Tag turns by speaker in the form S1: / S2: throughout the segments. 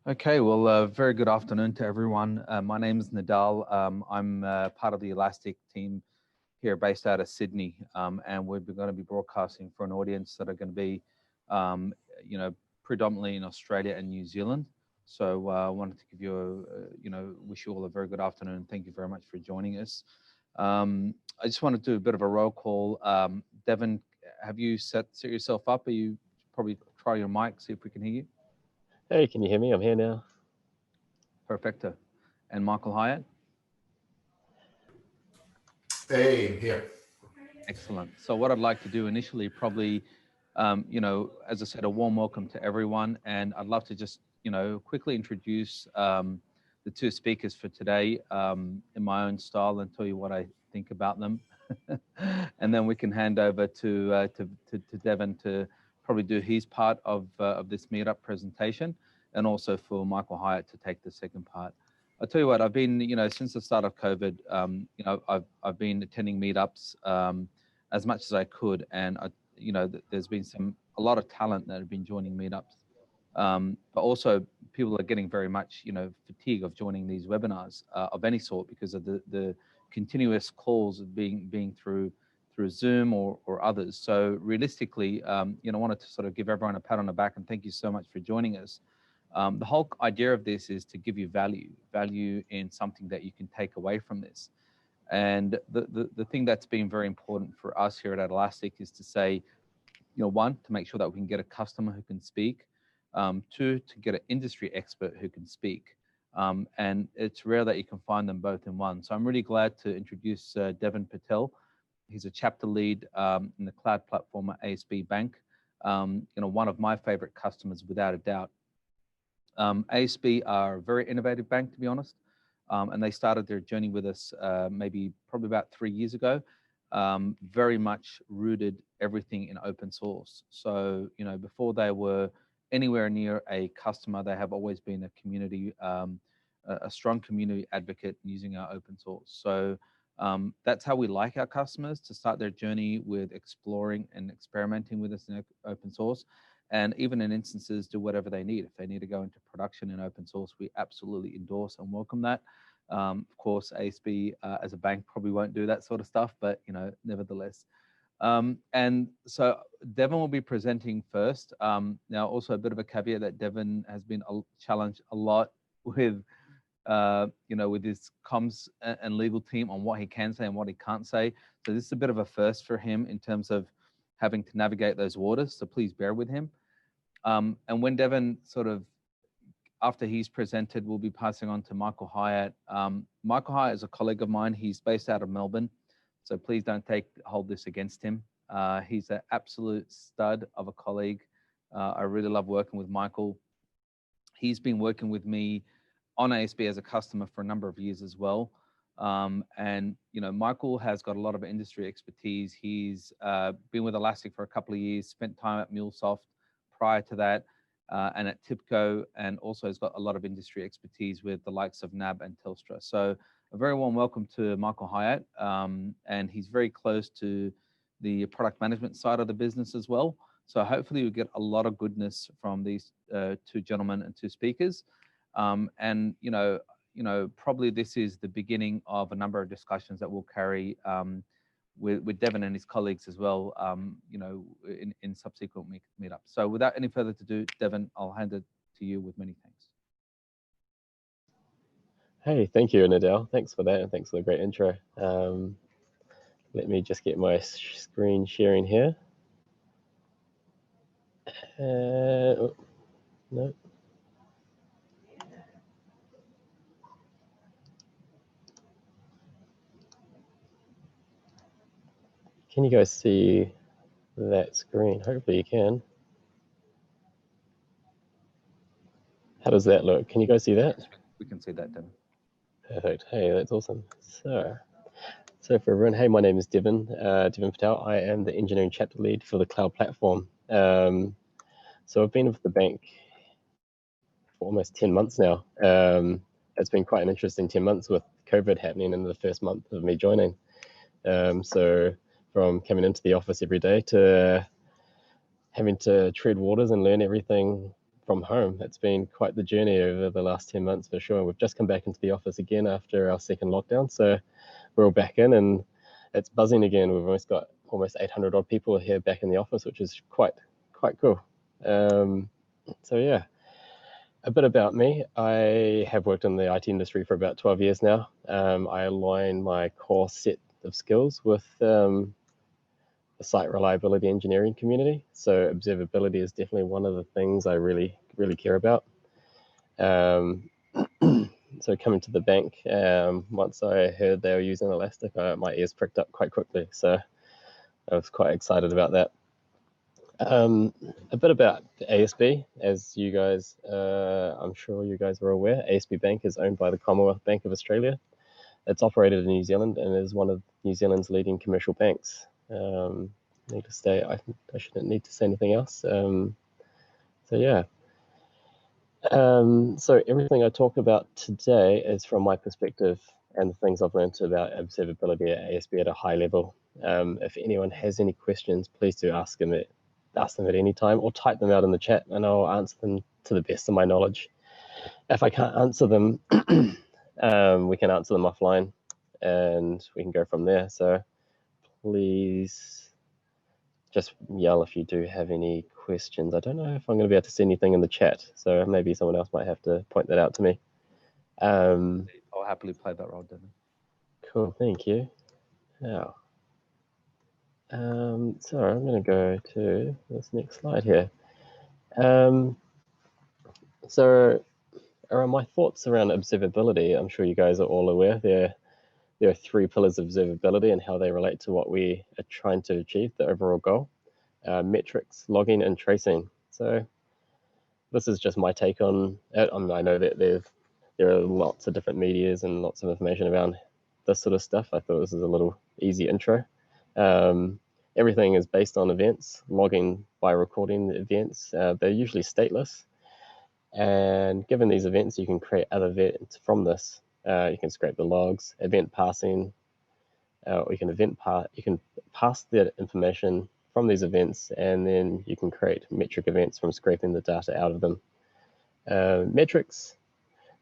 S1: Okay, well, very good afternoon to everyone. My name is Nadal. I'm part of the Elastic team here based out of Sydney, and we're going to be broadcasting for an audience that are going to be, predominantly in Australia and New Zealand. So I wanted to give you wish you all a very good afternoon. Thank you very much for joining us. I just want to do a bit of a roll call. Deven, have you set yourself up? Are you probably try your mic, see if we can hear you?
S2: Hey, can you hear me? I'm here now.
S1: Perfecto. And Michael Hyatt?
S3: Hey, here.
S1: Excellent. So what I'd like to do initially, probably, as I said, a warm welcome to everyone. And I'd love to just, quickly introduce the two speakers for today in my own style and tell you what I think about them. And then we can hand over to Deven to probably do his part of this meetup presentation, and also for Michael Hyatt to take the second part. I'll tell you what, I've been, since the start of COVID, I've been attending meetups as much as I could, and there's been a lot of talent that have been joining meetups, but also people are getting very much, fatigue of joining these webinars of any sort because of the continuous calls being through Zoom or others. So realistically, I wanted to sort of give everyone a pat on the back and thank you so much for joining us. The whole idea of this is to give you value in something that you can take away from this. And the thing that's been very important for us here at Elastic is to say, one, to make sure that we can get a customer who can speak, two, to get an industry expert who can speak. And it's rare that you can find them both in one. So I'm really glad to introduce Deven Patel. He's a chapter lead in the cloud platform at ASB Bank. One of my favorite customers, without a doubt. ASB are a very innovative bank, to be honest, and they started their journey with us probably about 3 years ago, very much rooted everything in open source. So, before they were anywhere near a customer, they have always been a community, a strong community advocate using our open source. So that's how we like our customers to start their journey with exploring and experimenting with us in open source. And even in instances, do whatever they need. If they need to go into production in open source, we absolutely endorse and welcome that. Of course, ASB as a bank probably won't do that sort of stuff, but nevertheless. And so Deven will be presenting first. Now, also a bit of a caveat that Deven has been challenged a lot with, with his comms and legal team on what he can say and what he can't say. So this is a bit of a first for him in terms of having to navigate those waters, so please bear with him. And when Deven after he's presented, we'll be passing on to Michael Hyatt. Michael Hyatt is a colleague of mine. He's based out of Melbourne, so please don't hold this against him. He's an absolute stud of a colleague. I really love working with Michael. He's been working with me on ASB as a customer for a number of years as well. And Michael has got a lot of industry expertise. He's been with Elastic for a couple of years, spent time at MuleSoft prior to that, and at TIBCO, and also has got a lot of industry expertise with the likes of NAB and Telstra. So a very warm welcome to Michael Hyatt, and he's very close to the product management side of the business as well. So hopefully you'll get a lot of goodness from these two gentlemen and two speakers. And probably this is the beginning of a number of discussions that we'll carry with Deven and his colleagues as well, in subsequent meetups. So without any further ado, Deven, I'll hand it to you with many thanks.
S2: Hey, thank you, Nadal. Thanks for that, and thanks for the great intro. Let me just get my screen sharing here. No. Can you guys see that screen? Hopefully you can. How does that look? Can you guys see that?
S1: We can see that, Deven.
S2: Perfect. Hey, that's awesome. So for everyone, hey, my name is Deven Patel. I am the engineering chapter lead for the cloud platform. So I've been with the bank for almost 10 months now. It's been quite an interesting 10 months with COVID happening in the first month of me joining. So from coming into the office every day to having to tread waters and learn everything from home. It's been quite the journey over the last 10 months for sure. We've just come back into the office again after our second lockdown, so we're all back in and it's buzzing again. We've got almost 800 odd people here back in the office, which is quite cool. So yeah, a bit about me. I have worked in the IT industry for about 12 years now. I align my core set of skills with the site reliability engineering community. So observability is definitely one of the things I really care about. So coming to the bank, once I heard they were using Elastic, my ears pricked up quite quickly. So I was quite excited about that. A bit about ASB, as you guys, I'm sure you guys are aware, ASB Bank is owned by the Commonwealth Bank of Australia. It's operated in New Zealand and is one of New Zealand's leading commercial banks. Need to say, I shouldn't need to say anything else. So yeah. So everything I talk about today is from my perspective and the things I've learned about observability at ASB at a high level. If anyone has any questions, please do ask them at any time or type them out in the chat and I'll answer them to the best of my knowledge. If I can't answer them, we can answer them offline and we can go from there. So please just yell if you do have any questions. I don't know if I'm going to be able to see anything in the chat, so maybe someone else might have to point that out to me.
S1: I'll happily play that role, Deven.
S2: Cool, thank you. Now, so I'm going to go to this next slide here. So around my thoughts around observability, I'm sure you guys are all aware there are three pillars of observability and how they relate to what we are trying to achieve, the overall goal. Metrics, logging, and tracing. So this is just my take on it. I know that there are lots of different medias and lots of information around this sort of stuff. I thought this is a little easy intro. Everything is based on events, logging by recording the events. They're usually stateless. And given these events, you can create other events from this. You can scrape the logs, event passing, or you can pass the information from these events, and then you can create metric events from scraping the data out of them. Metrics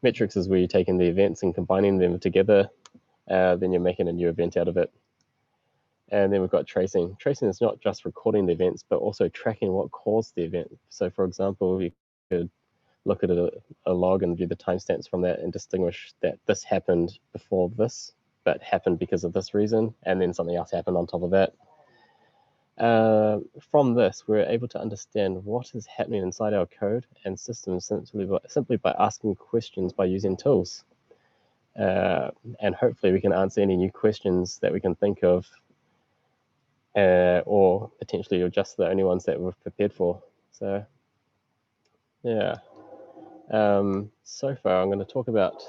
S2: is where you're taking the events and combining them together, then you're making a new event out of it. And then we've got tracing. Tracing is not just recording the events, but also tracking what caused the event. So for example, you could look at a log and view the timestamps from that and distinguish that this happened before this, but happened because of this reason, and then something else happened on top of that. From this, we're able to understand what is happening inside our code and systems simply by asking questions by using tools. And hopefully we can answer any new questions that we can think of, or potentially you're just the only ones that we've prepared for. So yeah. So far I'm going to talk about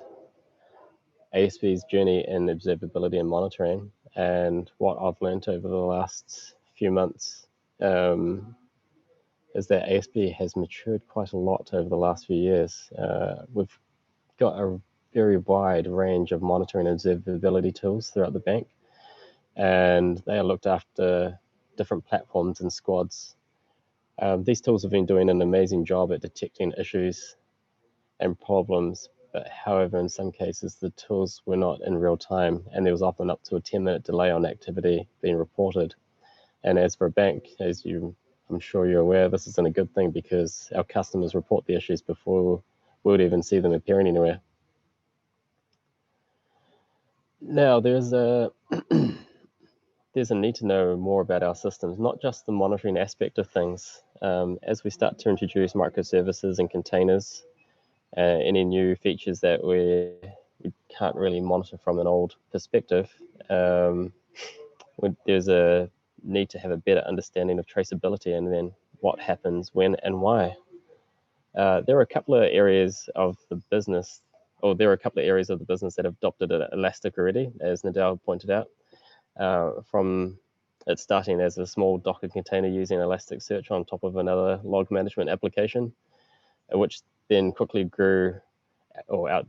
S2: ASB's journey in observability and monitoring, and what I've learned over the last few months is that ASB has matured quite a lot over the last few years. We've got a very wide range of monitoring and observability tools throughout the bank, and they are looked after different platforms and squads. These tools have been doing an amazing job at detecting issues and problems, but however, in some cases, the tools were not in real time, and there was often up to a 10-minute delay on activity being reported. And as for a bank, I'm sure you're aware, this isn't a good thing because our customers report the issues before we would even see them appearing anywhere. Now, there's a need to know more about our systems, not just the monitoring aspect of things. As we start to introduce microservices and containers, any new features that we can't really monitor from an old perspective, there's a need to have a better understanding of traceability and then what happens when and why. There are a couple of areas of the business, that have adopted Elastic already, as Nadal pointed out, from it starting as a small Docker container using Elasticsearch on top of another log management application, which then quickly grew,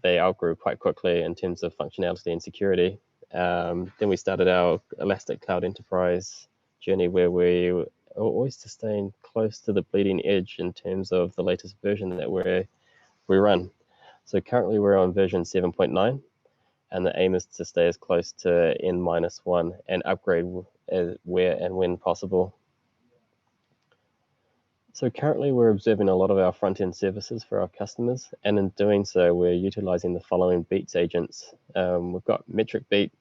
S2: they outgrew quite quickly in terms of functionality and security. Then we started our Elastic Cloud Enterprise journey, where we always to staying close to the bleeding edge in terms of the latest version that we run. So currently we're on version 7.9, and the aim is to stay as close to N-1 and upgrade where and when possible. So currently we're observing a lot of our front-end services for our customers, and in doing so, we're utilizing the following beats agents. We've got metric beat,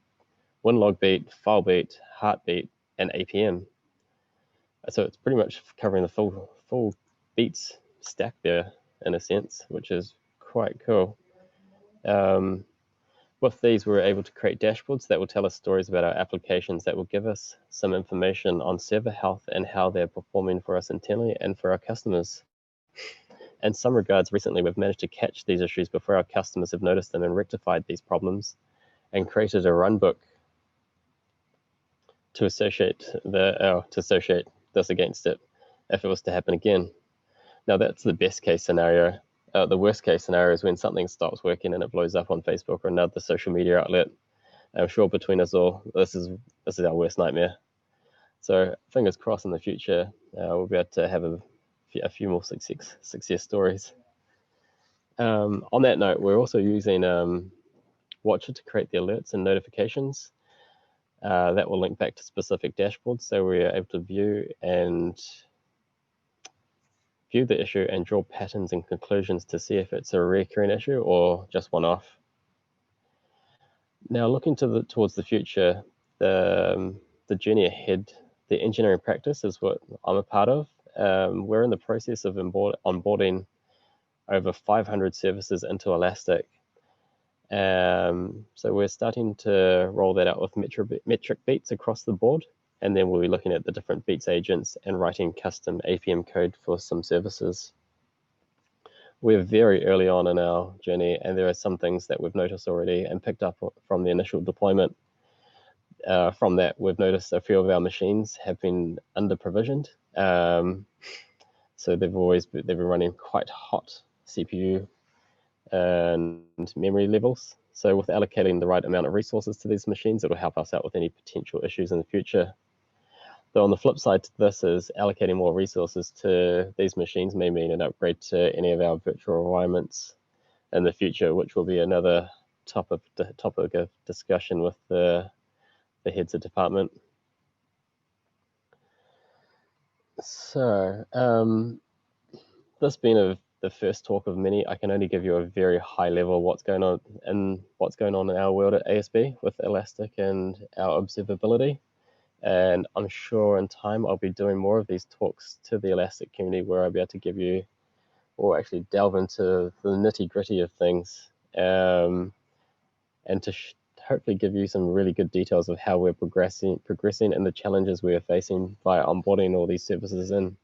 S2: winlog beat, file beat, heartbeat, and APM. So it's pretty much covering the full beats stack there in a sense, which is quite cool. With these, we're able to create dashboards that will tell us stories about our applications that will give us some information on server health and how they're performing for us internally and for our customers. In some regards, recently we've managed to catch these issues before our customers have noticed them and rectified these problems, and created a runbook to associate this against it if it was to happen again. Now that's the best case scenario. The worst case scenario is when something stops working and it blows up on Facebook or another social media outlet. I'm sure between us all, this is our worst nightmare. So fingers crossed in the future, we'll be able to have a few more success stories. On that note, we're also using Watcher to create the alerts and notifications that will link back to specific dashboards, so we're able to view the issue and draw patterns and conclusions to see if it's a recurring issue or just one-off. Now, looking towards the future, the journey ahead, the engineering practice is what I'm a part of. We're in the process of onboarding over 500 services into Elastic. So we're starting to roll that out with metric beats across the board. And then we'll be looking at the different beats agents and writing custom APM code for some services. We're very early on in our journey, and there are some things that we've noticed already and picked up from the initial deployment. From that, we've noticed a few of our machines have been under-provisioned. So they've been running quite hot CPU and memory levels. So with allocating the right amount of resources to these machines, it'll help us out with any potential issues in the future. Though on the flip side to this is allocating more resources to these machines may mean an upgrade to any of our virtual environments in the future, which will be another topic of discussion with the heads of department. So this being the first talk of many, I can only give you a very high level of what's going on in our world at ASB with Elastic and our observability. And I'm sure in time I'll be doing more of these talks to the Elastic community where I'll be able to give you, or actually delve into the nitty gritty of things, and to hopefully give you some really good details of how we're progressing and the challenges we are facing by onboarding all these services in.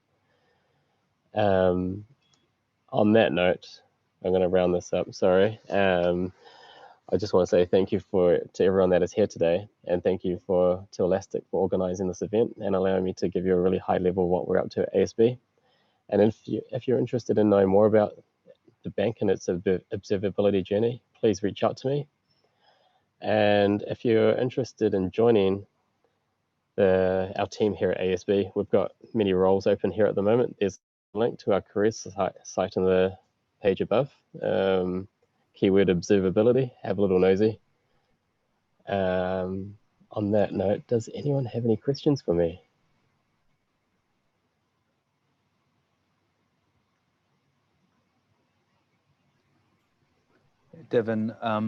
S2: On that note, I'm going to round this up. Sorry. I just want to say thank you to everyone that is here today, and thank you to Elastic for organizing this event and allowing me to give you a really high level of what we're up to at ASB. And if you're interested in knowing more about the bank and its observability journey, please reach out to me. And if you're interested in joining our team here at ASB, we've got many roles open here at the moment. There's a link to our careers site on the page above. Keyword observability, have a little nosy. On that note, does anyone have any questions for me?
S1: Deven, I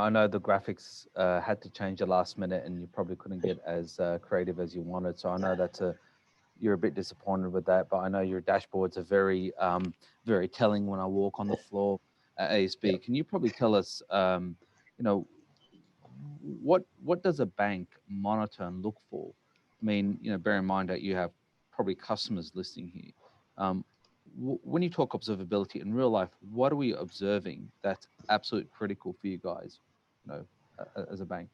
S1: know the graphics had to change at the last minute, and you probably couldn't get as creative as you wanted. So I know you're a bit disappointed with that, but I know your dashboards are very, very telling when I walk on the floor at ASB. Can you probably tell us, what does a bank monitor and look for? I mean, bear in mind that you have probably customers listening here. When you talk observability in real life, what are we observing that's absolutely critical for you guys, as a bank?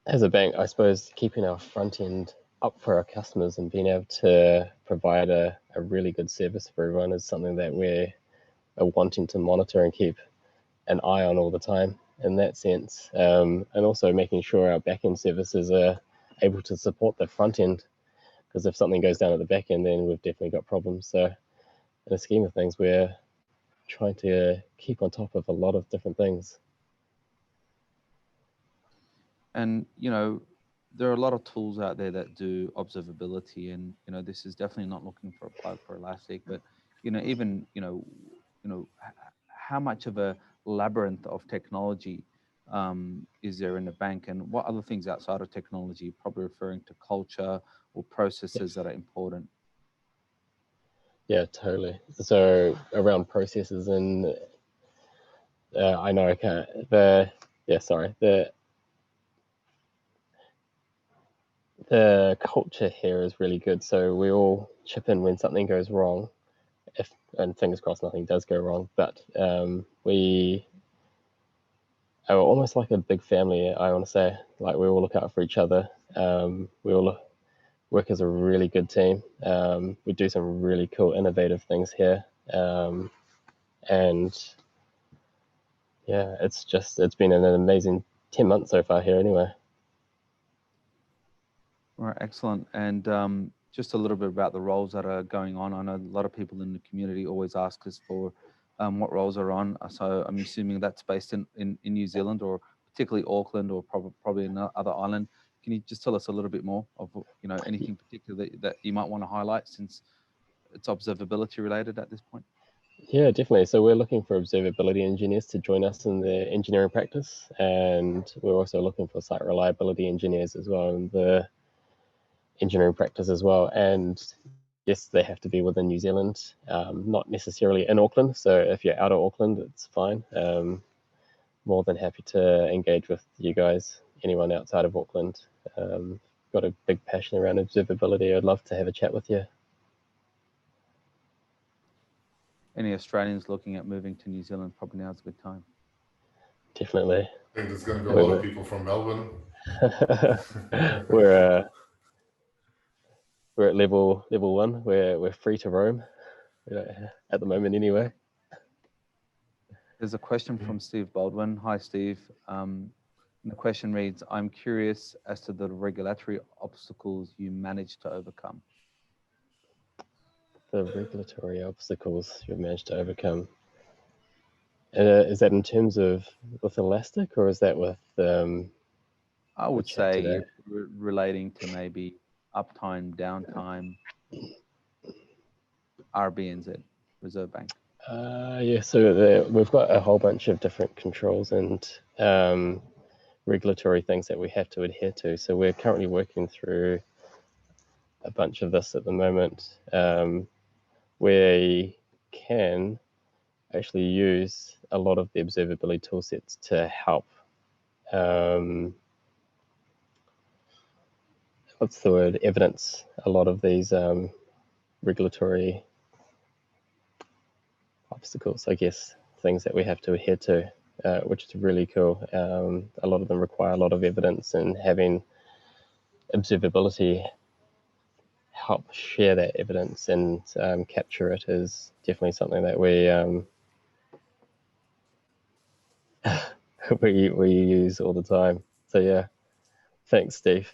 S2: As a bank, I suppose keeping our front end up for our customers and being able to provide a really good service for everyone is something that we're wanting to monitor and keep an eye on all the time in that sense. And also making sure our backend services are able to support the front end. because if something goes down at the back end, then we've definitely got problems. So in the scheme of things, we're trying to keep on top of a lot of different things.
S1: And, there are a lot of tools out there that do observability, and, this is definitely not looking for a plug for Elastic, but, even, how much of a labyrinth of technology is there in the bank, and what other things outside of technology, probably referring to culture or processes that are important?
S2: Yeah, totally. So around processes, and I know I can't, the culture here is really good. So we all chip in when something goes wrong, and fingers crossed nothing does go wrong, but we are almost like a big family, I want to say. Like, we all look out for each other. We all work as a really good team. We do some really cool, innovative things here. And yeah, it's been an amazing 10 months so far here anyway.
S1: All right, excellent. And just a little bit about the roles that are going on. I know a lot of people in the community always ask us for what roles are on. So I'm assuming that's based in New Zealand, or particularly Auckland, or probably another island. Can you just tell us a little bit more of anything particular that you might want to highlight, since it's observability related at this point?
S2: Yeah, definitely. So we're looking for observability engineers to join us in the engineering practice, and we're also looking for site reliability engineers as well in the engineering practice as well. And yes, they have to be within New Zealand, not necessarily in Auckland. So if you're out of Auckland, it's fine. More than happy to engage with you guys, anyone outside of Auckland. Got a big passion around observability. I'd love to have a chat with you.
S1: Any Australians looking at moving to New Zealand, probably now's a good time.
S2: Definitely.
S3: I think there's going to be a lot of people from Melbourne.
S2: We're at level 1. We're free to roam at the moment anyway.
S1: There's a question from Steve Baldwin. Hi, Steve. The question reads, I'm curious as to the regulatory obstacles you managed to overcome.
S2: The regulatory obstacles you've managed to overcome. Is that in terms of with Elastic, or is that with
S1: I would say relating to maybe uptime, downtime, RBNZ, Reserve Bank?
S2: Yeah, so we've got a whole bunch of different controls and regulatory things that we have to adhere to. So we're currently working through a bunch of this at the moment. We can actually use a lot of the observability toolsets to help. What's the word? Evidence a lot of these regulatory obstacles, I guess, things that we have to adhere to, which is really cool. A lot of them require a lot of evidence, and having observability help share that evidence and capture it is definitely something that we use all the time. So yeah, thanks, Steve.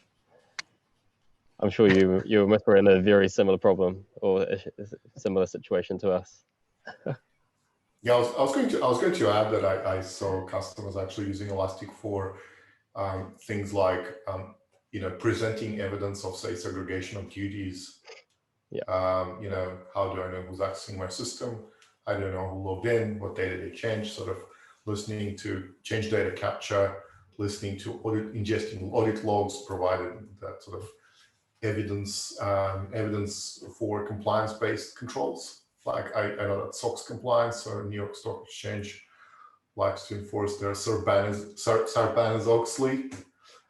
S2: I'm sure you were in a very similar problem or a similar situation to us.
S3: Yeah, I was going to add that I saw customers actually using Elastic for things like presenting evidence of, say, segregation of duties.
S2: Yeah.
S3: How do I know who's accessing my system? I don't know who logged in, what data they changed, sort of listening to change data capture, listening to ingesting audit logs, provided that sort of evidence for compliance-based controls. Like I know that SOX compliance, or New York Stock Exchange, likes to enforce their Sarbanes-Oxley.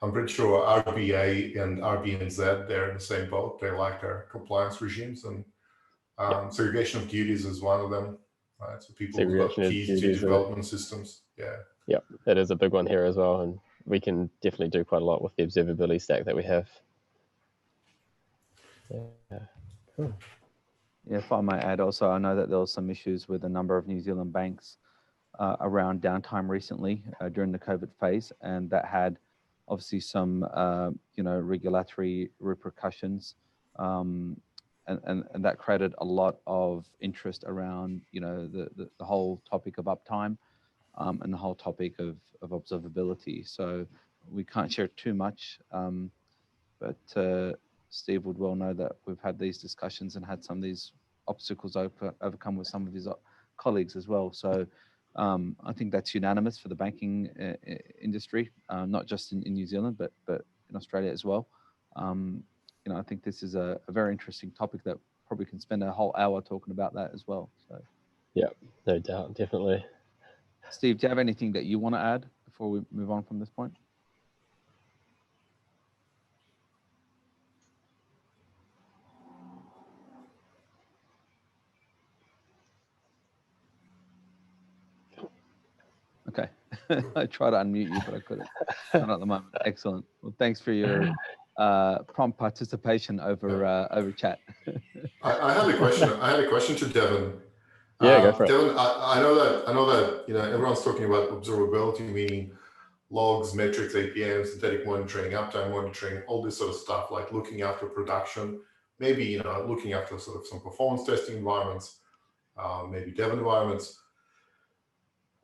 S3: I'm pretty sure RBA and RBNZ, they're in the same boat. They like their compliance regimes, and segregation of duties is one of them. Right? So people who've got keys to development systems. Yeah,
S2: that is a big one here as well, and we can definitely do quite a lot with the observability stack that we have. Yeah, cool.
S1: Yeah, if I might add also, I know that there was some issues with a number of New Zealand banks around downtime recently during the COVID phase, and that had obviously some regulatory repercussions And that created a lot of interest around, you know, the whole topic of uptime and the whole topic of observability. So we can't share too much, but Steve would well know that we've had these discussions and had some of these obstacles overcome with some of his colleagues as well. So I think that's unanimous for the banking industry, not just in New Zealand, but in Australia as well. You know, I think this is a very interesting topic that probably can spend a whole hour talking about that as well. So,
S2: yeah, no doubt, definitely.
S1: Steve, do you have anything that you want to add before we move on from this point? Okay, I tried to unmute you, but I couldn't. Not at the moment. Excellent. Well, thanks for your prompt participation over chat.
S3: I had a question. I had a question to Deven.
S2: Yeah, go for it.
S3: Deven, I know that you know everyone's talking about observability, meaning logs, metrics, APMs, synthetic monitoring, uptime monitoring, all this sort of stuff, like looking after production, maybe, you know, looking after sort of some performance testing environments, maybe dev environments.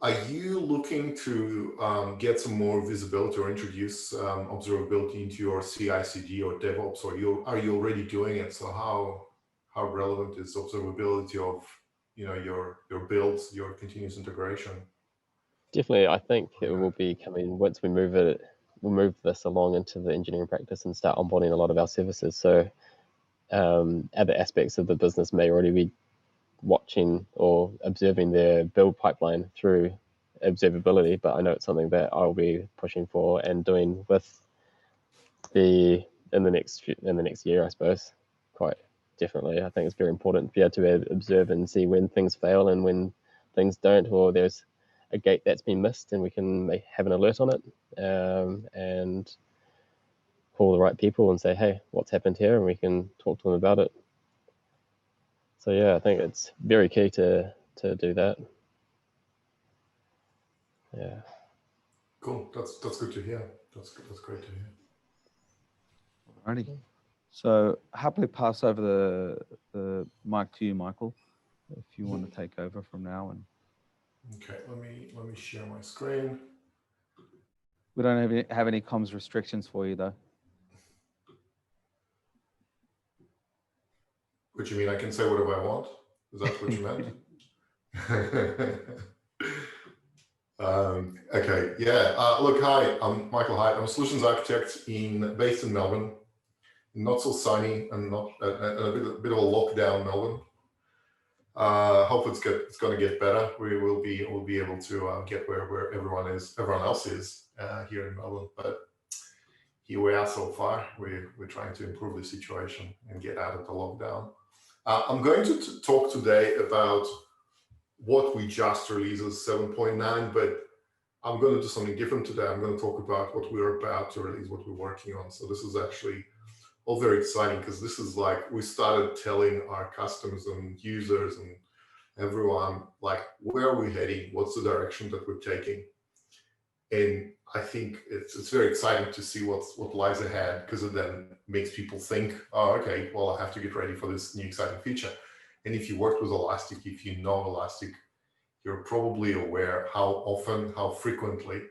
S3: Are you looking to get some more visibility or introduce observability into your CI/CD or DevOps, or are you already doing it? So how relevant is observability of, you know, your builds, your continuous integration?
S2: Definitely, I think it will be coming once we'll move this along into the engineering practice and start onboarding a lot of our services. So other aspects of the business may already be watching or observing their build pipeline through observability, but I know it's something that I'll be pushing for and doing with in the next year, I suppose. Quite definitely, I think it's very important to be able to observe and see when things fail and when things don't, or there's a gate that's been missed, and we can have an alert on it and call the right people and say, hey, what's happened here, and we can talk to them about it. So yeah, I think it's very key to do that. Yeah.
S3: Cool. That's good to hear. That's great to hear.
S1: Alrighty. So happily pass over the mic to you, Michael, if you want to take over from now. And
S3: okay, let me share my screen.
S1: We don't have any comms restrictions for you, though.
S3: What you mean? I can say whatever I want? Is that what you meant? Okay, yeah. Look, hi, I'm Michael Hyatt. I'm a solutions architect based in Melbourne. Not so sunny and not a bit of a lockdown Melbourne. Hope it's going to get better. We will be able to get where everyone else is here in Melbourne. But here we are so far. We're trying to improve the situation and get out of the lockdown. I'm going to talk today about what we just released as 7.9, but I'm going to do something different today. I'm going to talk about what we're about to release, what we're working on. So this is actually all very exciting, because this is like we started telling our customers and users and everyone, like, where are we heading? What's the direction that we're taking? And I think it's very exciting to see what lies ahead, because it then makes people think, oh, okay, well, I have to get ready for this new exciting feature. And if you worked with Elastic, if you know Elastic, you're probably aware how often, how frequently,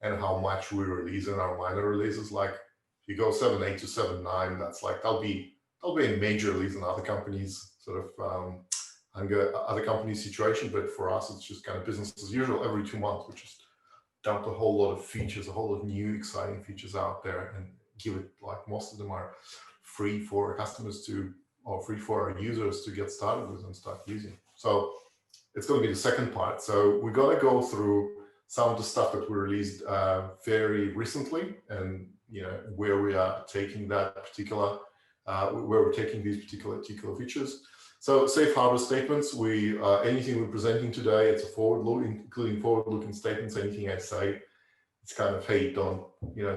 S3: and how much we release in our minor releases. Like if you go 7.8 to 7.9, that's like that'll be a major release in other companies, sort of other companies' situation. But for us, it's just kind of business as usual. Every 2 months, we just dump a whole lot of features, a whole lot of new exciting features out there, and give it, like, most of them are free for customers to, or free for our users to get started with and start using. So it's going to be the second part. So we're going to go through some of the stuff that we released very recently, and where we are taking that particular, where we're taking these particular features. So safe harbor statements. Anything we're presenting today, it's a forward-looking, including forward-looking statements. Anything I say, it's kind of, hey, don't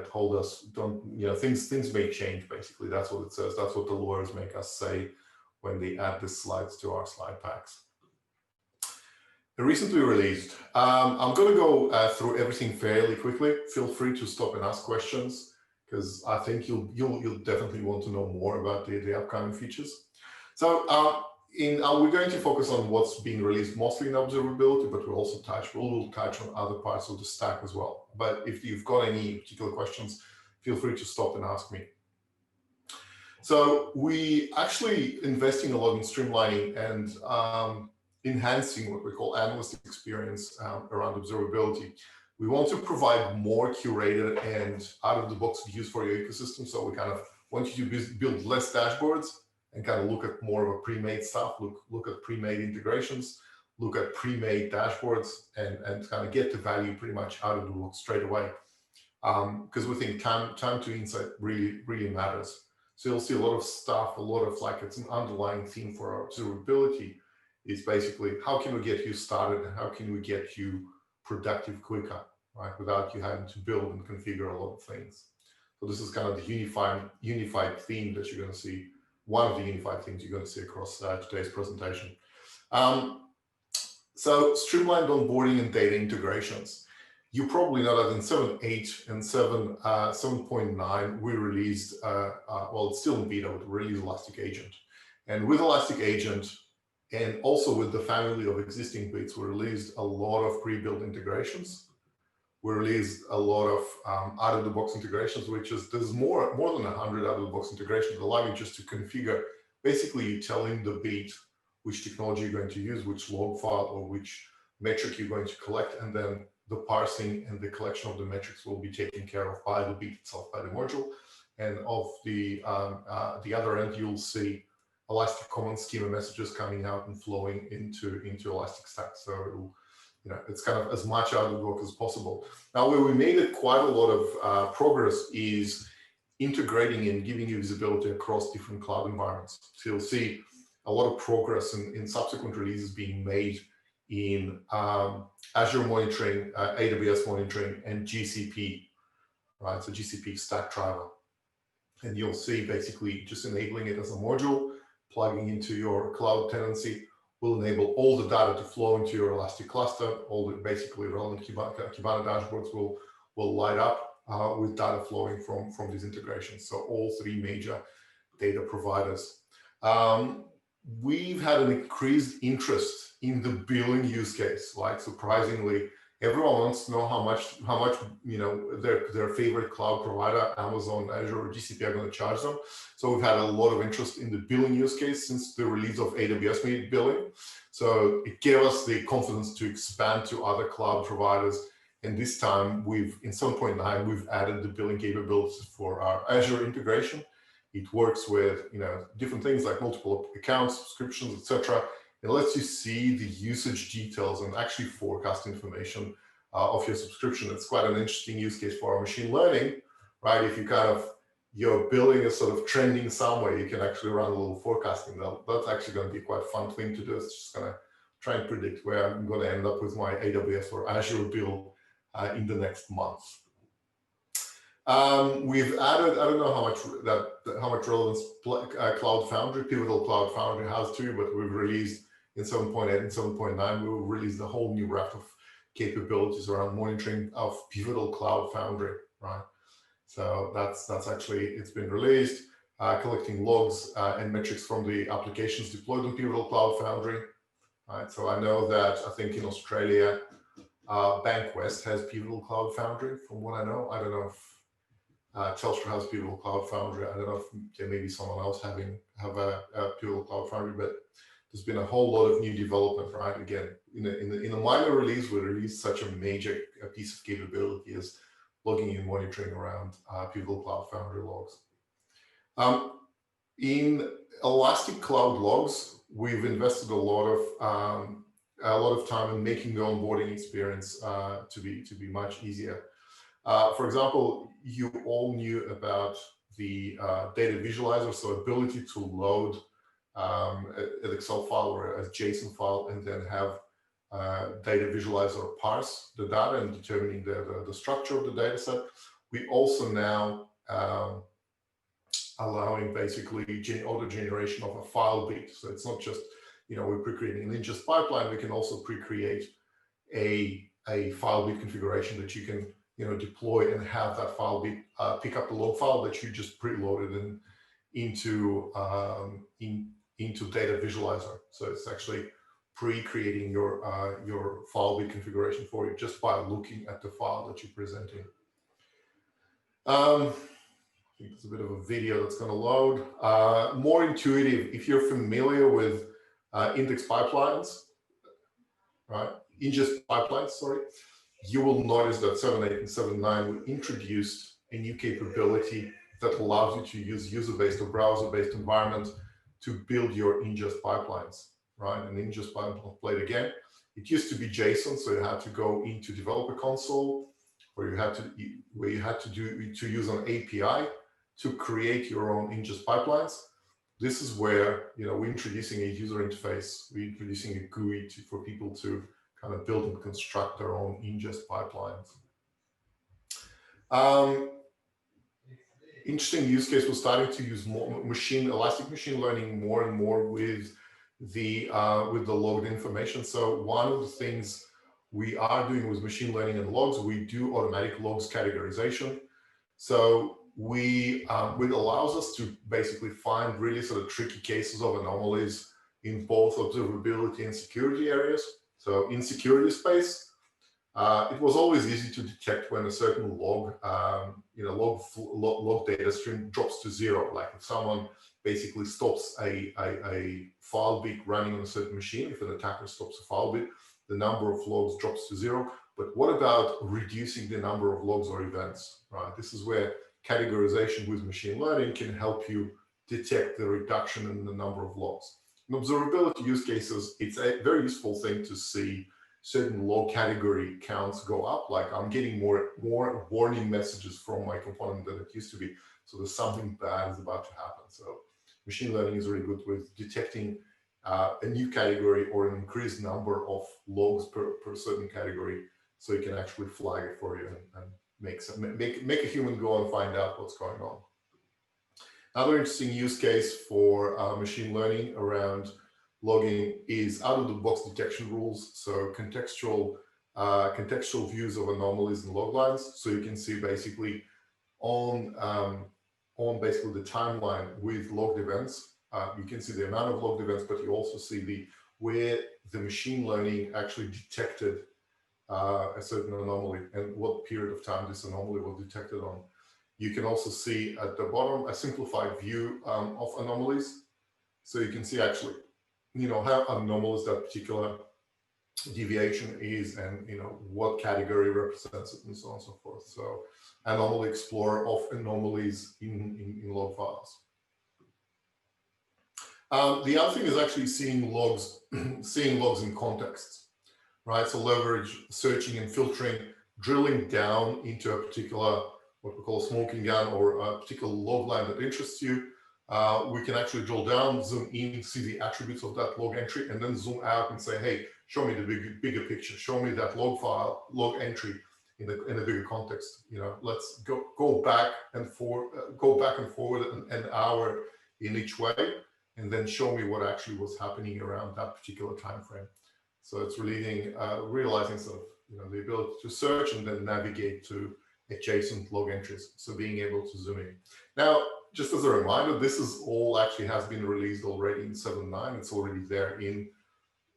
S3: hold us. Don't things may change. Basically, that's what it says. That's what the lawyers make us say when they add the slides to our slide packs. Recently released. I'm going to go through everything fairly quickly. Feel free to stop and ask questions, because I think you'll definitely want to know more about the upcoming features. So we're going to focus on what's being released mostly in observability, but we'll touch on other parts of the stack as well. But if you've got any particular questions, feel free to stop and ask me. So we actually investing a lot in streamlining and enhancing what we call analyst experience around observability. We want to provide more curated and out-of-the-box views for your ecosystem. So we kind of want you to build less dashboards and kind of look at more of a pre-made stuff, look at pre-made integrations, look at pre-made dashboards, and kind of get the value pretty much out of the box straight away. Because we think time to insight really matters. So you'll see a lot of stuff, it's an underlying theme for observability is basically how can we get you started and how can we get you productive quicker, right? Without you having to build and configure a lot of things. So this is kind of the unified theme that you're going to see. One of the unified things you're going to see across today's presentation. So streamlined onboarding and data integrations. You probably know that in 7.8 and 7.9, we released, well, it's still in beta, but we released Elastic Agent. And with Elastic Agent, and also with the family of existing bits, we released a lot of pre-built integrations. We released a lot of out-of-the-box integrations, there's more than 100 out-of-the-box integrations that allow you just to configure. Basically, you tell him the bit, which technology you're going to use, which log file or which metric you're going to collect, and then the parsing and the collection of the metrics will be taken care of by the bit itself, by the module. And of the other end, you'll see Elastic Common Schema messages coming out and flowing into Elasticstack. So it'll, it's kind of as much out of the box as possible. Now, where we made it quite a lot of progress is integrating and giving you visibility across different cloud environments. So you'll see a lot of progress in subsequent releases being made in Azure monitoring, AWS monitoring, and GCP, right? So GCP stack driver. And you'll see basically just enabling it as a module, plugging into your cloud tenancy will enable all the data to flow into your Elastic cluster. All the basically relevant Kibana dashboards will light up with data flowing from these integrations. So all three major data providers. We've had an increased interest in the billing use case. Like surprisingly, everyone wants to know how much their favorite cloud provider, Amazon, Azure, or GCP are going to charge them. So we've had a lot of interest in the billing use case since the release of AWS billing. So it gave us the confidence to expand to other cloud providers. And this time in 7.9, we've added the billing capabilities for our Azure integration. It works with different things like multiple accounts, subscriptions, etc. It lets you see the usage details and actually forecast information of your subscription. It's quite an interesting use case for our machine learning, right? If your billing is sort of trending somewhere, you can actually run a little forecasting. That's actually going to be quite a fun thing to do. It's just going to try and predict where I'm going to end up with my AWS or Azure bill in the next month. We've added, I don't know how much relevance Cloud Foundry, Pivotal Cloud Foundry has to, but we've released in 7.8 and 7.9, we will release a whole new raft of capabilities around monitoring of Pivotal Cloud Foundry, right? So that's actually, it's been released, collecting logs and metrics from the applications deployed on Pivotal Cloud Foundry, right? So I know that I think in Australia, Bank West has Pivotal Cloud Foundry, from what I know. I don't know if Telstra has Pivotal Cloud Foundry. I don't know if there may be someone else have a Pivotal Cloud Foundry, but there's been a whole lot of new development, right? Again, in a minor release, we released such a major piece of capability as logging and monitoring around Pivotal Cloud Foundry logs. In Elastic Cloud Logs, we've invested a lot of time in making the onboarding experience to be much easier. For example, you all knew about the data visualizer, so ability to load an Excel file or a JSON file and then have data visualizer parse the data and determining the structure of the data set. We also now allowing basically auto generation of a file bit. So it's not just, we're pre-creating an ingest pipeline, we can also pre-create a file bit configuration that you can deploy and have that file be pick up the log file that you just preloaded into data visualizer. So it's actually pre-creating your file bit configuration for you just by looking at the file that you're presenting. I think there's a bit of a video that's going to load. More intuitive, if you're familiar with index pipelines, right? Ingest pipelines, sorry. You will notice that 7.8 and 7.9 introduced a new capability that allows you to use user-based or browser-based environment to build your ingest pipelines, right? And ingest pipeline played again. It used to be JSON, so you had to go into developer console, where you had to use an API to create your own ingest pipelines. This is where we're introducing a user interface, we're introducing a GUI for people to kind of build and construct their own ingest pipelines. Interesting use case, we're starting to use more elastic machine learning more and more with the logged information. So one of the things we are doing with machine learning and logs, we do automatic logs categorization. So it allows us to basically find really sort of tricky cases of anomalies in both observability and security areas. So in security space, it was always easy to detect when a certain log data stream drops to zero. Like if someone basically stops a file bit running on a certain machine, if an attacker stops a file bit, the number of logs drops to zero. But what about reducing the number of logs or events, right? This is where categorization with machine learning can help you detect the reduction in the number of logs. In observability use cases, it's a very useful thing to see certain log category counts go up. Like I'm getting more warning messages from my component than it used to be. So there's something bad is about to happen. So machine learning is really good with detecting a new category or an increased number of logs per certain category, so you can actually flag it for you and make a human go and find out what's going on. Another interesting use case for machine learning around logging is out-of-the-box detection rules. So contextual views of anomalies and loglines. So you can see basically on basically the timeline with logged events. You can see the amount of logged events, but you also see where the machine learning actually detected a certain anomaly and what period of time this anomaly was detected on. You can also see at the bottom a simplified view of anomalies. So you can see actually, how anomalous that particular deviation is and, what category represents it and so on and so forth. So Anomaly Explorer of anomalies in log files. The other thing is actually seeing logs in context, right? So leverage searching and filtering, drilling down into a particular, what we call a smoking gun or a particular log line that interests you. We can actually drill down, zoom in, see the attributes of that log entry, and then zoom out and say, hey, show me the bigger picture, show me that log entry in a bigger context. Let's go back and forward an hour in each way, and then show me what actually was happening around that particular time frame. So it's realizing sort of the ability to search and then navigate to adjacent log entries. So being able to zoom in. Now, just as a reminder, this is all actually has been released already in 7.9. It's already there in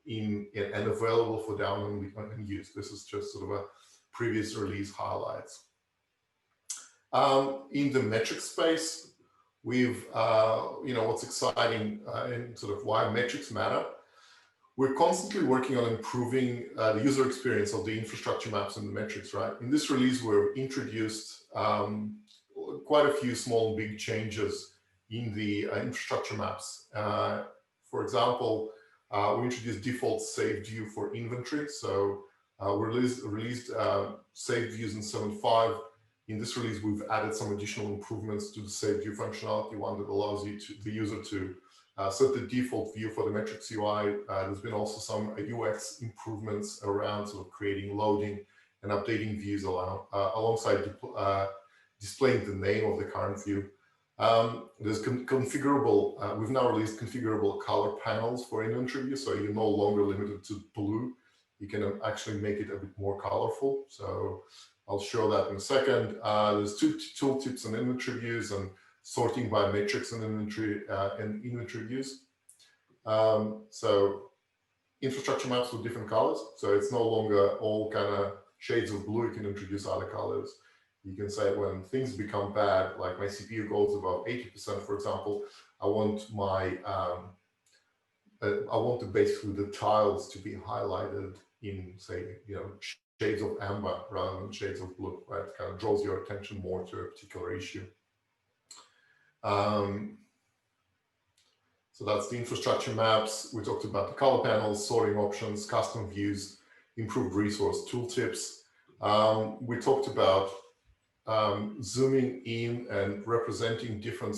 S3: and available for download and use. This is just sort of a previous release highlights. In the metric space, we've what's exciting and sort of why metrics matter. We're constantly working on improving the user experience of the infrastructure maps and the metrics, right? In this release, we've introduced quite a few small and big changes in the infrastructure maps. For example, we introduced default saved view for inventory. So we released saved views in 7.5. In this release, we've added some additional improvements to the saved view functionality, one that allows the user to set the default view for the metrics UI. There's been also some UX improvements around sort of creating, loading, and updating views alongside displaying the name of the current view. There's configurable, we've now released configurable color panels for inventory view, so you're no longer limited to blue. You can actually make it a bit more colorful. So I'll show that in a second. There's two tooltips and inventory views and sorting by metrics and inventory views. So infrastructure maps with different colors. So it's no longer all kind of shades of blue. You can introduce other colors. You can say when things become bad, like my CPU goes above 80%, for example, I want my basically the tiles to be highlighted in, say, shades of amber rather than shades of blue, right? It kind of draws your attention more to a particular issue. So that's the infrastructure maps. We talked about the color panels, sorting options, custom views, improved resource tooltips. We talked about zooming in and representing different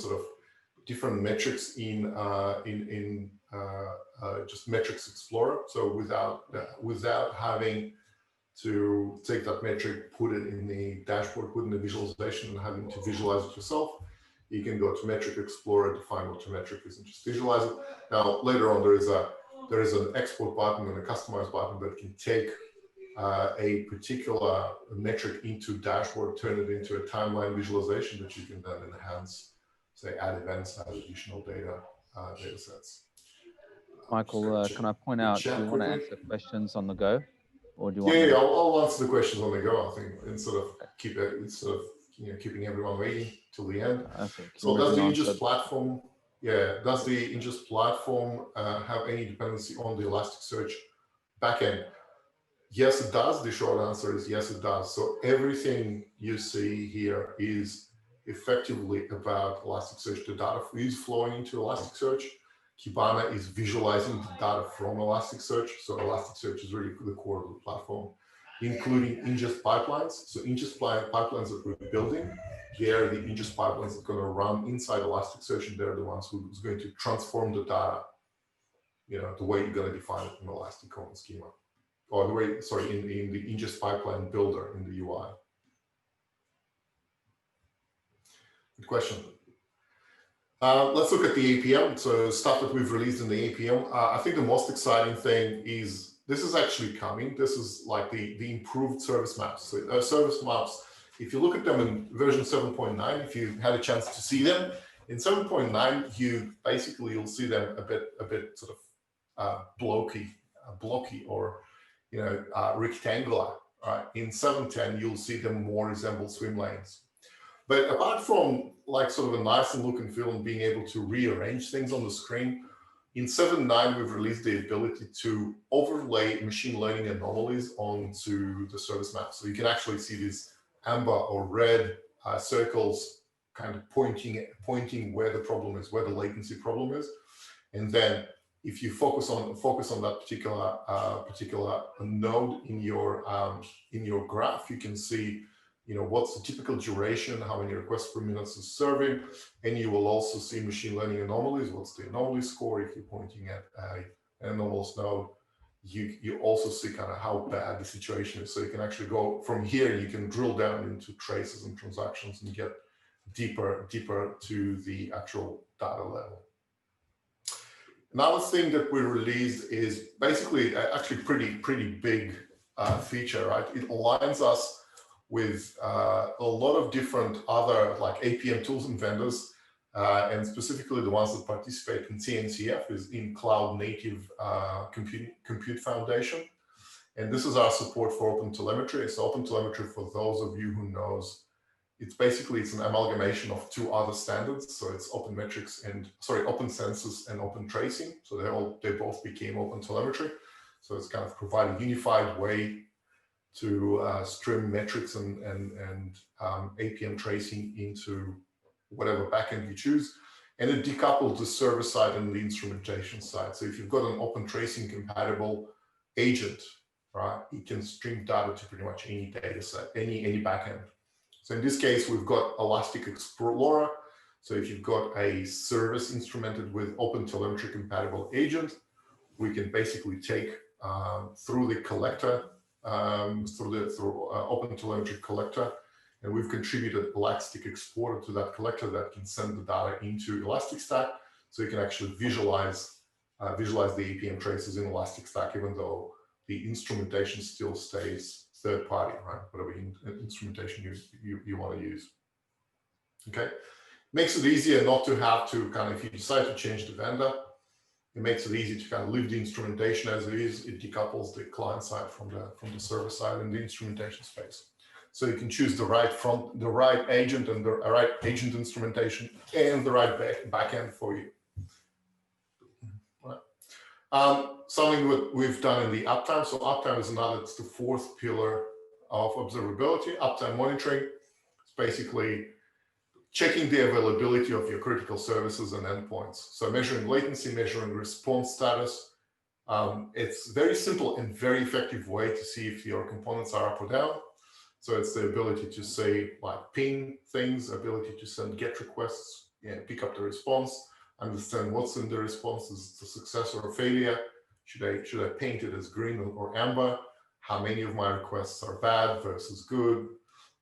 S3: metrics in just metrics explorer. So without having to take that metric, put it in the dashboard, put in the visualization, and having to visualize it yourself, you can go to Metric Explorer, define what your metric is, and just visualize it. Now, later on, there is an export button and a customize button that can take a particular metric into dashboard, turn it into a timeline visualization that you can then enhance, say, add events, add additional data sets.
S2: Michael,
S1: can I point out, do you want to answer questions on the go? Or do you want
S3: I'll answer the questions on the go, I think, instead of keeping everyone waiting till the end. So does the Ingest platform, does the Ingest platform have any dependency on the Elasticsearch backend? Yes, it does. The short answer is yes, it does. So everything you see here is effectively about Elasticsearch. The data is flowing into Elasticsearch. Kibana is visualizing the data from Elasticsearch. So Elasticsearch is really the core of the platform, including ingest pipelines. So ingest pipelines that we're building, they're the ingest pipelines that are going to run inside Elasticsearch, and they're the ones who's going to transform the data, the way you're going to define it in Elastic Common Schema. Or the way, sorry, in the ingest pipeline builder in the UI. Good question. Let's look at the APM. So stuff that we've released in the APM. I think the most exciting thing is this is actually coming. This is like the improved service maps. So, service maps, if you look at them in version 7.9, if you had a chance to see them, in 7.9, you'll see them a bit sort of blocky or rectangular. In 7.10, you'll see them more resemble swim lanes. But apart from like sort of a nice look and feel and being able to rearrange things on the screen, in 7.9, we've released the ability to overlay machine learning anomalies onto the service map. So you can actually see these amber or red circles kind of pointing where the problem is, where the latency problem is. And then if you focus on that particular node in your graph, you can see what's the typical duration, how many requests per minute is serving, and you will also see machine learning anomalies. What's the anomaly score? If you're pointing at an anomalous node, you also see kind of how bad the situation is. So you can actually go from here and you can drill down into traces and transactions and get deeper to the actual data level. Another thing that we released is basically actually pretty big feature, right? It aligns us with a lot of different other like APM tools and vendors, and specifically the ones that participate in CNCF is in Cloud Native Compute Foundation. And this is our support for OpenTelemetry. So OpenTelemetry, for those of you who knows, it's an amalgamation of two other standards. So it's OpenMetrics and OpenCensus and OpenTracing. So they both became OpenTelemetry. So it's kind of provide a unified way to stream metrics and APM tracing into whatever backend you choose. And it decouples the server side and the instrumentation side. So if you've got an OpenTracing compatible agent, right, it can stream data to pretty much any data set, any backend. So in this case, we've got Elastic Explorer. So if you've got a service instrumented with OpenTelemetry compatible agent, we can basically take through the collector, through OpenTelemetry collector, and we've contributed Elastic Exporter to that collector that can send the data into Elasticstack, so you can actually visualize the APM traces in Elasticstack, even though the instrumentation still stays third party, right? Whatever instrumentation you want to use. Okay, makes it easier not to have to kind of, if you decide to change the vendor, it makes it easy to kind of leave the instrumentation as it is. It decouples the client side from the server side in the instrumentation space. So you can choose the right agent and the right agent instrumentation and the right backend for you. Right. Something that we've done in the Uptime. So Uptime is it's the fourth pillar of observability. Uptime monitoring. It's basically checking the availability of your critical services and endpoints. So measuring latency, measuring response status. It's very simple and very effective way to see if your components are up or down. So it's the ability to say, like, ping things, ability to send GET requests, pick up the response, understand what's in the response, is it a success or a failure? Should I paint it as green or amber? How many of my requests are bad versus good?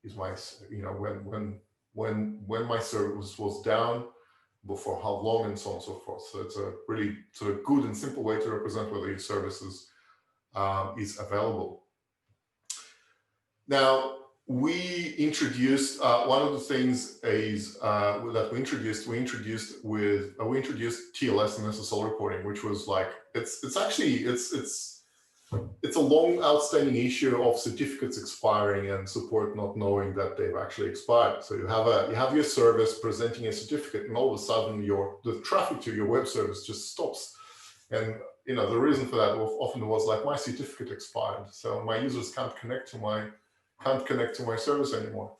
S3: Is my, when my service was down, for how long, and so on and so forth. So it's a really sort of good and simple way to represent whether your services is available. Now, we introduced one of the things is that we introduced TLS and SSL reporting, which was like it's a long outstanding issue of certificates expiring and support not knowing that they've actually expired. So you have your service presenting a certificate, and all of a sudden the traffic to your web service just stops. And the reason for that often was like, my certificate expired, so my users can't connect to my service anymore.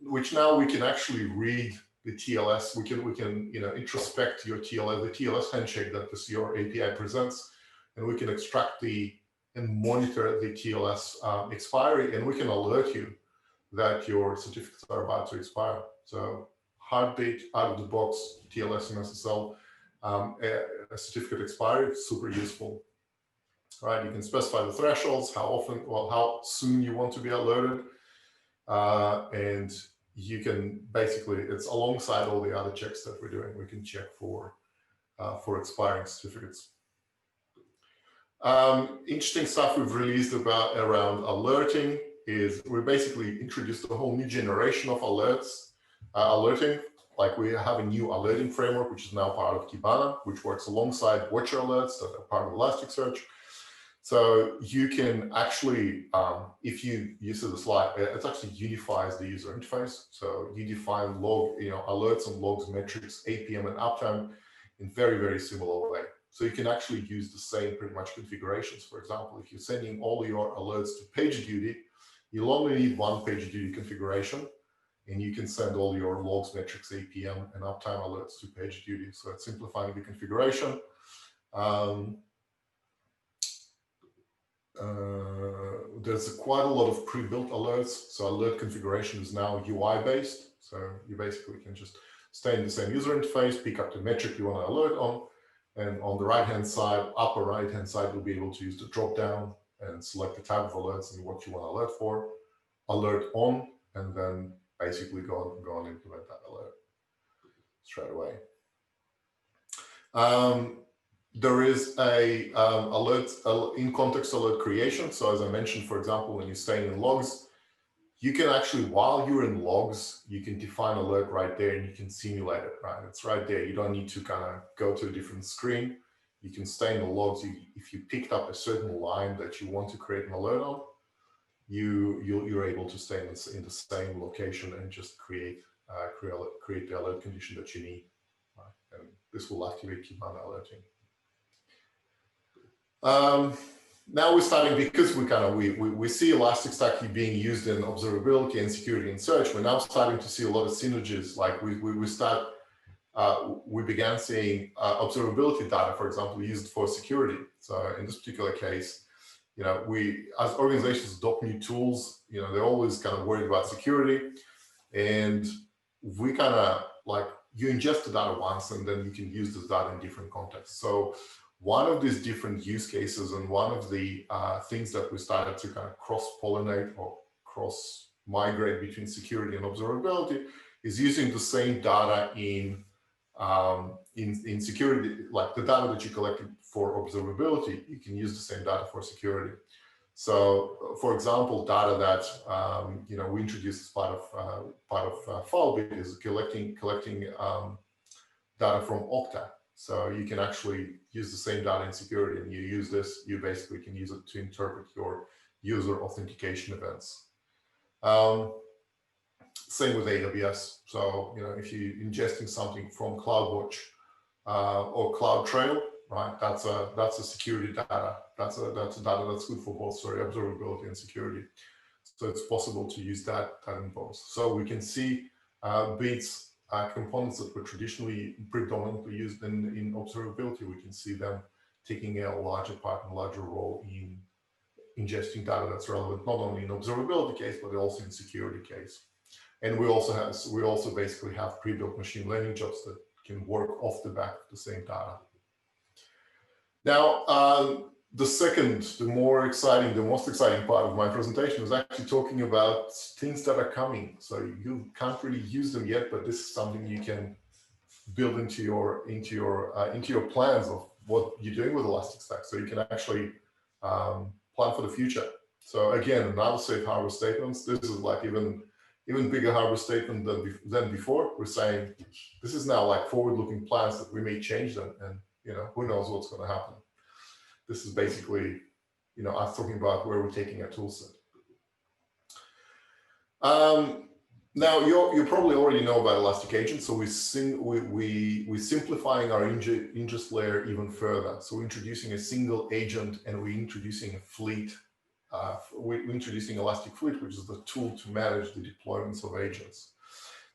S3: Which now we can actually read the TLS. We can introspect your TLS, the TLS handshake that your API presents, and we can extract and monitor the TLS expiry, and we can alert you that your certificates are about to expire. So heartbeat, out of the box, TLS and SSL, a certificate expiry, super useful. Right, you can specify the thresholds, how often, well, how soon you want to be alerted, and you can basically, it's alongside all the other checks that we're doing. We can check for expiring certificates. Interesting stuff we've released around alerting is we basically introduced a whole new generation of alerting. Like, we have a new alerting framework, which is now part of Kibana, which works alongside Watcher alerts that are part of Elasticsearch. So you can actually, if you use the slide, it actually unifies the user interface. So you define alerts and logs, metrics, APM, and uptime in very, very similar way. So you can actually use the same pretty much configurations. For example, if you're sending all your alerts to PagerDuty, you'll only need one PagerDuty configuration, and you can send all your logs, metrics, APM, and uptime alerts to PagerDuty. So it's simplifying the configuration. There's quite a lot of pre-built alerts. So alert configuration is now UI based. So you basically can just stay in the same user interface, pick up the metric you want to alert on, and on the right-hand side, upper right-hand side, you'll be able to use the drop-down and select the type of alerts and what you want to alert for, alert on, and then basically go and implement that alert straight away. There is a in-context alert creation. So as I mentioned, for example, when you're staying in logs, you can actually, while you're in logs, you can define alert right there and you can simulate it, right? It's right there. You don't need to kind of go to a different screen. You can stay in the logs. If you picked up a certain line that you want to create an alert on, you're able to stay in the same location and just create the alert condition that you need, right? And this will activate Kibana alerting. Now we're starting, because we see Elastic Stack being used in observability and security and search. We're now starting to see a lot of synergies. Like we began seeing observability data, for example, used for security. So in this particular case, we, as organizations adopt new tools, they're always kind of worried about security, and we kind of like, you ingest the data once and then you can use this data in different contexts. So one of these different use cases, and one of the things that we started to kind of cross-pollinate or cross-migrate between security and observability, is using the same data in security, like the data that you collected for observability, you can use the same data for security. So, for example, data that we introduced as part of FileBit is collecting data from Okta. So you can actually use the same data in security, and you basically can use it to interpret your user authentication events. Same with AWS. So if you're ingesting something from CloudWatch or CloudTrail, right? That's a security data. That's a data that's good for both observability and security. So it's possible to use that in both. So we can see bits components that were traditionally predominantly used in observability. We can see them taking a larger part and larger role in ingesting data that's relevant not only in observability case but also in security case. And we also basically have pre-built machine learning jobs that can work off the back of the same data. Now, the most exciting part of my presentation was actually talking about things that are coming. So you can't really use them yet, but this is something you can build into your plans of what you're doing with Elasticstack. So you can actually plan for the future. So again, another safe harbor statements. This is like even bigger harbor statement than before. We're saying this is now like forward-looking plans that we may change them, and who knows what's going to happen. This is basically, us talking about where we're taking our toolset. Now you probably already know about Elastic Agent, so we're simplifying our ingest layer even further. So we're introducing a single agent, and we're introducing a fleet. We're introducing Elastic Fleet, which is the tool to manage the deployments of agents.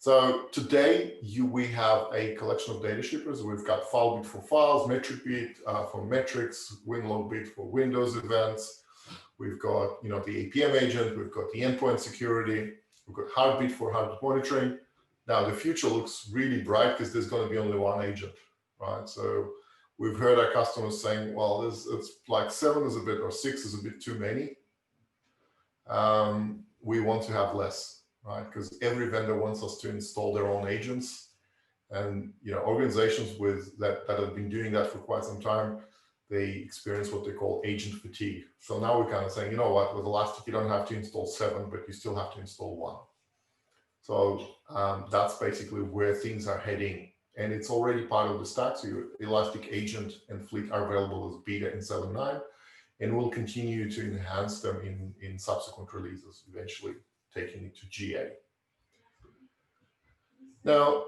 S3: So today we have a collection of data shippers. We've got FileBit for files, MetricBit for metrics, WinLogBit for Windows events. We've got the APM agent. We've got the endpoint security. We've got Heartbeat for heartbeat monitoring. Now the future looks really bright because there's going to be only one agent, right? So we've heard our customers saying, well, it's like 7 is a bit, or 6 is a bit too many. We want to have less, right? Because every vendor wants us to install their own agents, and organizations that have been doing that for quite some time, they experience what they call agent fatigue. So now we're kind of saying, with Elastic, you don't have to install 7, but you still have to install 1. So that's basically where things are heading, and it's already part of the stack. So your Elastic Agent and Fleet are available as beta in 7.9. And we'll continue to enhance them in subsequent releases, eventually taking it to GA. Now,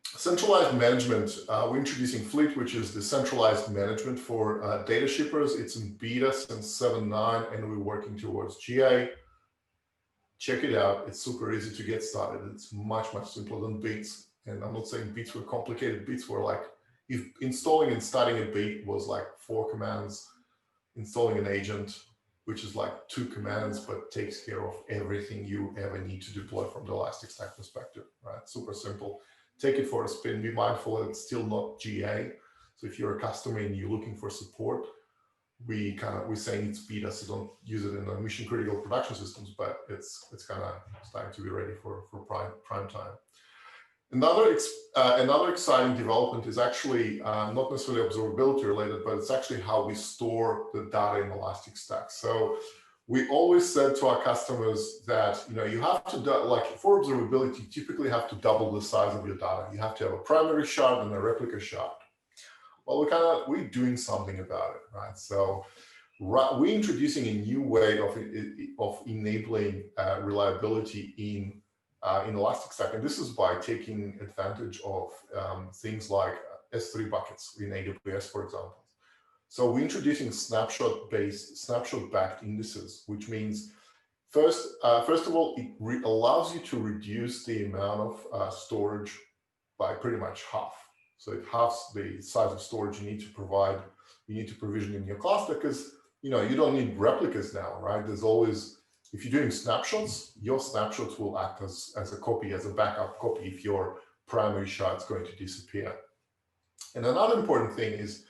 S3: centralized management. We're introducing Fleet, which is the centralized management for data shippers. It's in beta since 7.9, and we're working towards GA. Check it out. It's super easy to get started. It's much, much simpler than Beats. And I'm not saying Beats were complicated. Beats were like, if installing and starting a beat was like 4 commands, installing an agent, which is like 2 commands, but takes care of everything you ever need to deploy from the Elasticstack perspective, right? Super simple. Take it for a spin. Be mindful that it's still not GA. So if you're a customer and you're looking for support, we're saying it's beta, so don't use it in the mission critical production systems, but it's kind of starting to be ready for prime time. Another exciting development is actually not necessarily observability related, but it's actually how we store the data in Elasticstack. So we always said to our customers that you have to for observability, you typically have to double the size of your data. You have to have a primary shard and a replica shard. Well, we're doing something about it, right? So we're introducing a new way of enabling reliability in Elasticstack, and this is by taking advantage of things like S3 buckets in AWS, for example. So we're introducing snapshot-backed indices, which means first of all, it allows you to reduce the amount of storage by pretty much half. So it halves the size of storage you need to provision in your cluster, because you don't need replicas now, right? There's always, if you're doing snapshots, your snapshots will act as a copy, as a backup copy if your primary shard is going to disappear. And another important thing is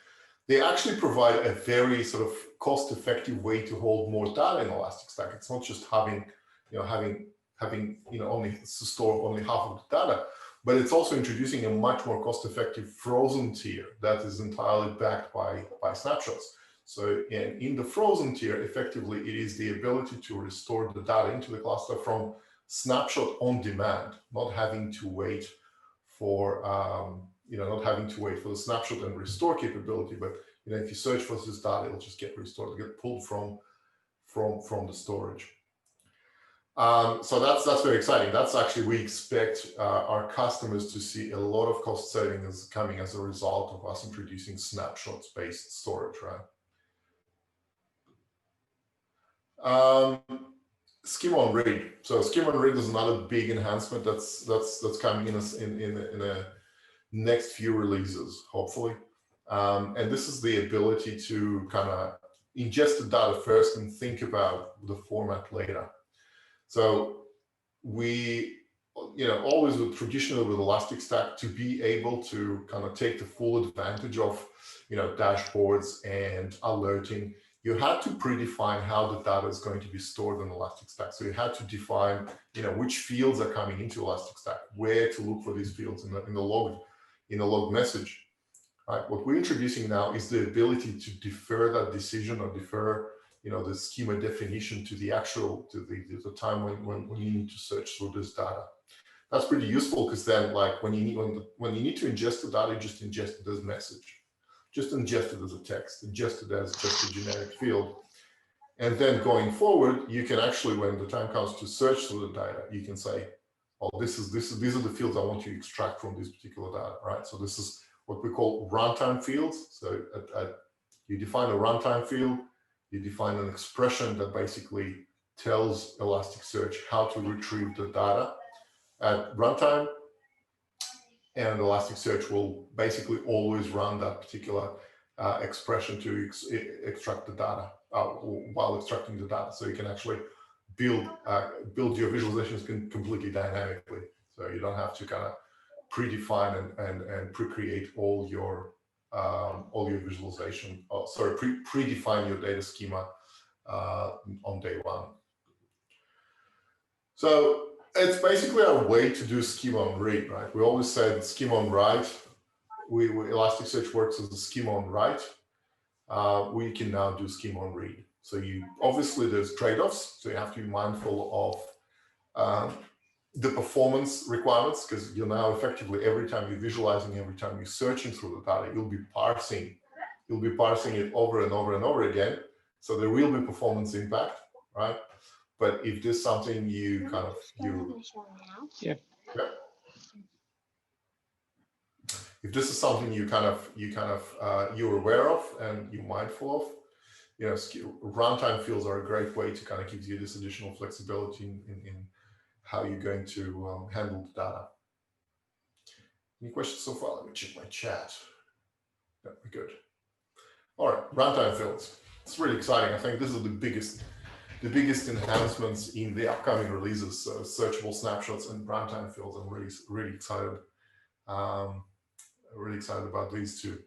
S3: they actually provide a very sort of cost-effective way to hold more data in Elasticstack. It's not just having only to store only half of the data, but it's also introducing a much more cost-effective frozen tier that is entirely backed by snapshots. So in the frozen tier, effectively, it is the ability to restore the data into the cluster from snapshot on demand, not having to wait for not having to wait for the snapshot and restore capability, but if you search for this data, it'll just get restored, it'll get pulled from the storage. So that's very exciting. That's actually, we expect our customers to see a lot of cost savings coming as a result of us introducing snapshots-based storage, right? Schema on read. So schema on read is another big enhancement that's coming in a next few releases, hopefully. And this is the ability to kind of ingest the data first and think about the format later. So we, always traditionally with Elasticstack, to be able to kind of take the full advantage of, dashboards and alerting, you had to predefine how the data is going to be stored in Elasticstack. So you had to define, which fields are coming into Elasticstack, where to look for these fields in the log message. Right? What we're introducing now is the ability to defer that decision or defer, the schema definition to the time when you need to search through this data. That's pretty useful, because then, like, when you need to ingest the data, you just ingest it as a message, just ingest it as a text, ingest it as just a generic field. And then going forward, you can actually, when the time comes to search through the data, you can say, oh, these are the fields I want to extract from this particular data, right? So this is what we call runtime fields. So you define a runtime field, you define an expression that basically tells Elasticsearch how to retrieve the data at runtime, and Elasticsearch will basically always run that particular expression to extract the data while extracting the data. So you can actually build your visualizations completely dynamically. So you don't have to kind of predefine and pre-create all your visualization. Predefine your data schema on day one. So it's basically a way to do schema on read, right? We always said schema on write. Elasticsearch works as a schema on write. We can now do schema on read. So obviously there's trade-offs. So you have to be mindful of the performance requirements, because you're now effectively, every time you're visualizing, every time you're searching through the data, you'll be parsing it over and over and over again. So there will be performance impact, right? But if this is something you're aware of and you're mindful of, runtime fields are a great way to kind of give you this additional flexibility in how you're going to handle the data. Any questions so far? Let me check my chat. Yeah, we're good. All right, runtime fields. It's really exciting. I think this is the biggest enhancements in the upcoming releases. So searchable snapshots and runtime fields. I'm really excited. Really excited about these two.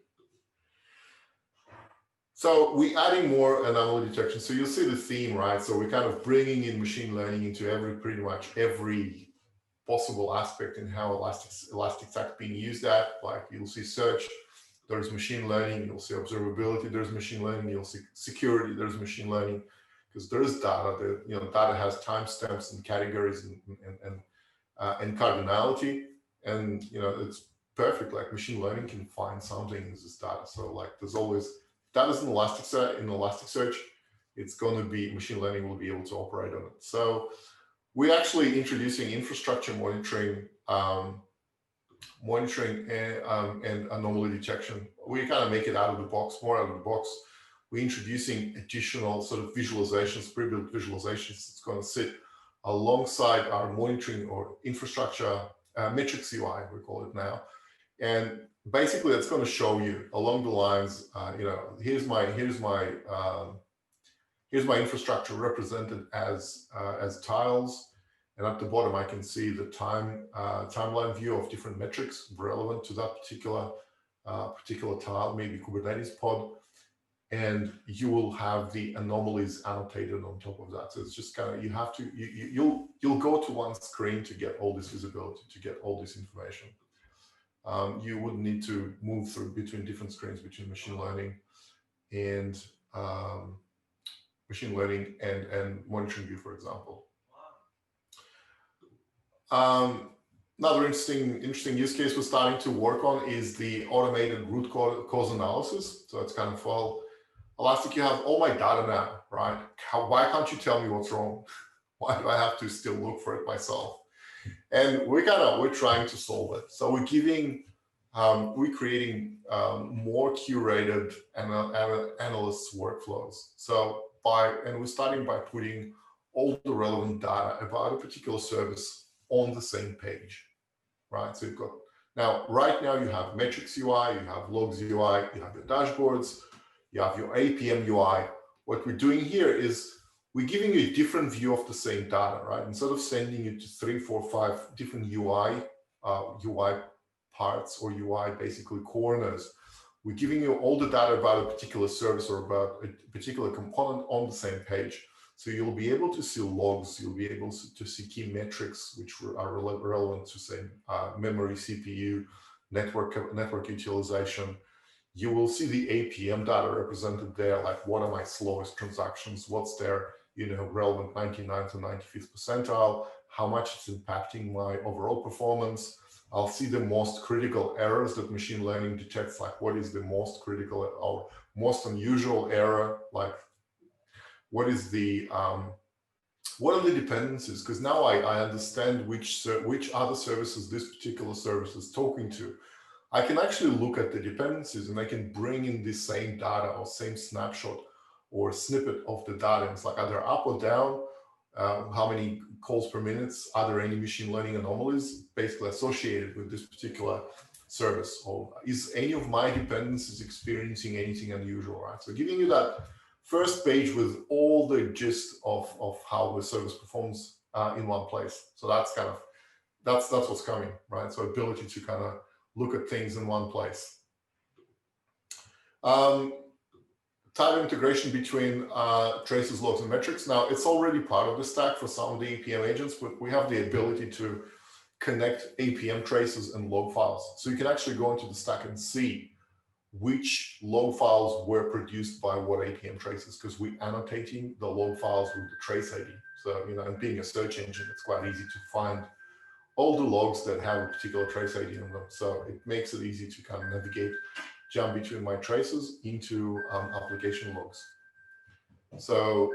S3: So we're adding more anomaly detection. So you'll see the theme, right? So we're kind of bringing in machine learning into pretty much every possible aspect in how Elasticstack being used at. Like, you'll see search, there's machine learning. You'll see observability, there's machine learning. You'll see security, there's machine learning, because there is data. Data has timestamps and categories and cardinality, and it's perfect. Like, machine learning can find something in this data. So like, there's always data's in Elasticsearch, it's going to be, machine learning will be able to operate on it. So we're actually introducing infrastructure monitoring, and anomaly detection. We kind of make it more out of the box. We're introducing additional sort of visualizations, pre-built visualizations. It's going to sit alongside our monitoring or infrastructure metrics UI, we call it now. And basically, it's going to show you along the lines, here's my infrastructure represented as tiles, and at the bottom I can see the timeline view of different metrics relevant to that particular tile, maybe Kubernetes pod, and you will have the anomalies annotated on top of that. So it's just kind of, you have to, you'll go to one screen to get all this visibility, to get all this information. You would need to move through between different screens, between machine learning and monitoring view, for example. Another interesting use case we're starting to work on is the automated root cause analysis. So it's kind of, well, Elastic, you have all my data now, right? Why can't you tell me what's wrong? Why do I have to still look for it myself? And we're trying to solve it. So we're creating more curated analyst workflows. So we're starting by putting all the relevant data about a particular service on the same page, right? So you've got, right now you have metrics UI, you have logs UI, you have your dashboards, you have your APM UI. What we're doing here is we're giving you a different view of the same data, right? Instead of sending you to 3, 4, 5 different UI parts or UI basically corners, we're giving you all the data about a particular service or about a particular component on the same page. So you'll be able to see logs, you'll be able to see key metrics which are relevant to, say, memory, CPU, network utilization. You will see the APM data represented there, like what are my slowest transactions, what's their relevant 99th to 95th percentile, how much it's impacting my overall performance. I'll see the most critical errors that machine learning detects, like what is the most critical or most unusual error, like what is the what are the dependencies? Because now I understand which other services this particular service is talking to. I can actually look at the dependencies and I can bring in the same data or same snapshot or snippet of the data. It's like, are they up or down? How many calls per minute? Are there any machine learning anomalies basically associated with this particular service? Or is any of my dependencies experiencing anything unusual, right? So giving you that first page with all the gist of how the service performs in one place. So that's what's coming, right? So ability to kind of look at things in one place. Tight integration between traces, logs, and metrics. Now, it's already part of the stack for some of the APM agents, but we have the ability to connect APM traces and log files. So you can actually go into the stack and see which log files were produced by what APM traces, because we're annotating the log files with the trace ID. So, and being a search engine, it's quite easy to find all the logs that have a particular trace ID in them. So it makes it easy to kind of navigate, jump between my traces into application logs. So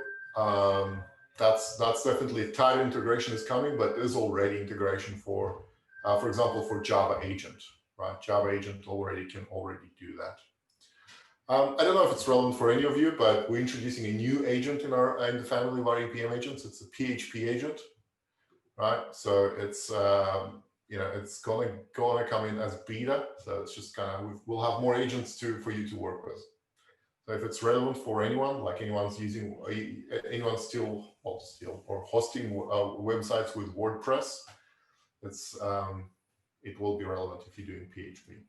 S3: that's definitely tight integration is coming, but there's already integration for example, for Java agent, right? Java agent can already do that. I don't know if it's relevant for any of you, but we're introducing a new agent in the family of our APM agents. It's a PHP agent, right? So it's it's gonna come in as beta. So it's just kind of, we'll have more agents for you to work with. So if it's relevant for anyone, like anyone's still hosting websites with WordPress, it will be relevant if you're doing PHP.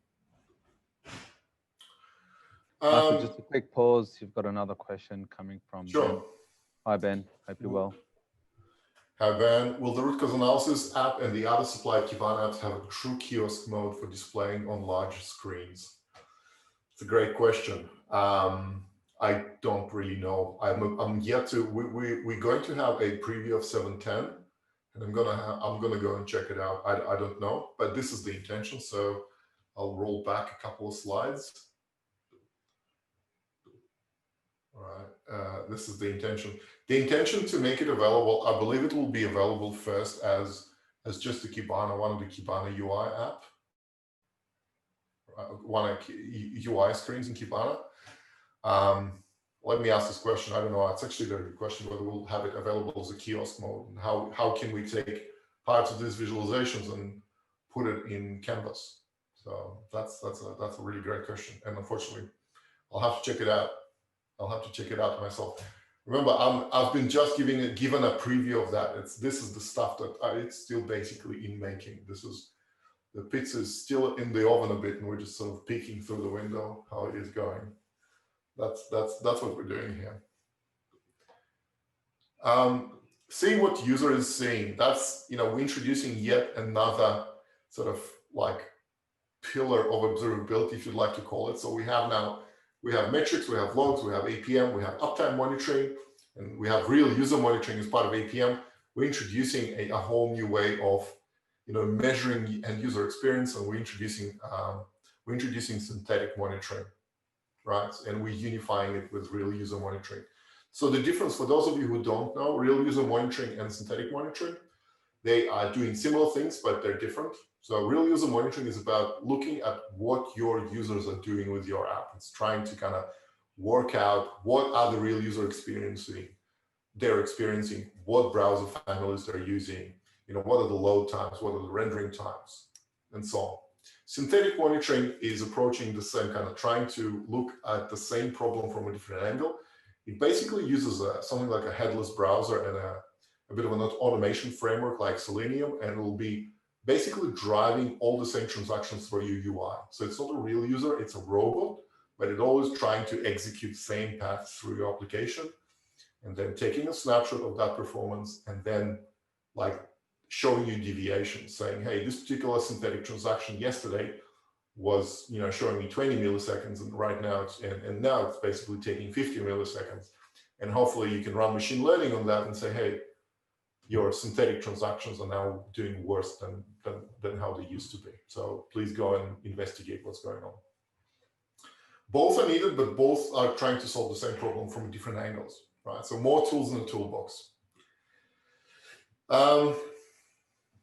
S1: Michael, just a quick pause. You've got another question coming from
S3: Sure.
S1: Ben. Hi, Ben. Hope you're well.
S3: Hi, Ben. Will the root cause analysis app and the other supplied Kibana apps have a true kiosk mode for displaying on larger screens? It's a great question. I don't really know. I'm yet to. We're going to have a preview of 7.10, and I'm gonna go and check it out. I don't know, but this is the intention. So I'll roll back a couple of slides. All right, this is the intention. The intention to make it available, I believe it will be available first as just a Kibana, one of the Kibana UI app, one of UI screens in Kibana. Let me ask this question. I don't know. It's actually a very good question whether we'll have it available as a kiosk mode, and how can we take parts of these visualizations and put it in Canvas? So that's a really great question, and unfortunately, I'll have to check it out. I'll have to check it out myself. Remember, I've been just given a preview of that. This is the stuff that it's still basically in making. The pizza is still in the oven a bit, and we're just sort of peeking through the window how it is going. That's what we're doing here. Seeing what user is seeing. That's, we're introducing yet another sort of like pillar of observability, if you'd like to call it. So we have metrics, we have logs, we have APM, we have uptime monitoring, and we have real user monitoring as part of APM. We're introducing a whole new way of, measuring end user experience, and we're introducing synthetic monitoring, right? And we're unifying it with real user monitoring. So the difference, for those of you who don't know, real user monitoring and synthetic monitoring, they are doing similar things, but they're different. So real user monitoring is about looking at what your users are doing with your app. It's trying to kind of work out what are the real user they're experiencing, what browser families they're using, what are the load times, what are the rendering times, and so on. Synthetic monitoring is approaching the same kind of, trying to look at the same problem from a different angle. It basically uses something like a headless browser and a bit of an automation framework like Selenium, and it will be basically driving all the same transactions through your UI. So it's not a real user, it's a robot, but it's always trying to execute the same path through your application, and then taking a snapshot of that performance, and then like showing you deviations, saying, hey, this particular synthetic transaction yesterday was showing me 20 milliseconds, and right now now it's basically taking 50 milliseconds. And hopefully you can run machine learning on that and say, hey, your synthetic transactions are now doing worse than how they used to be. So please go and investigate what's going on. Both are needed, but both are trying to solve the same problem from different angles, right? So more tools in the toolbox.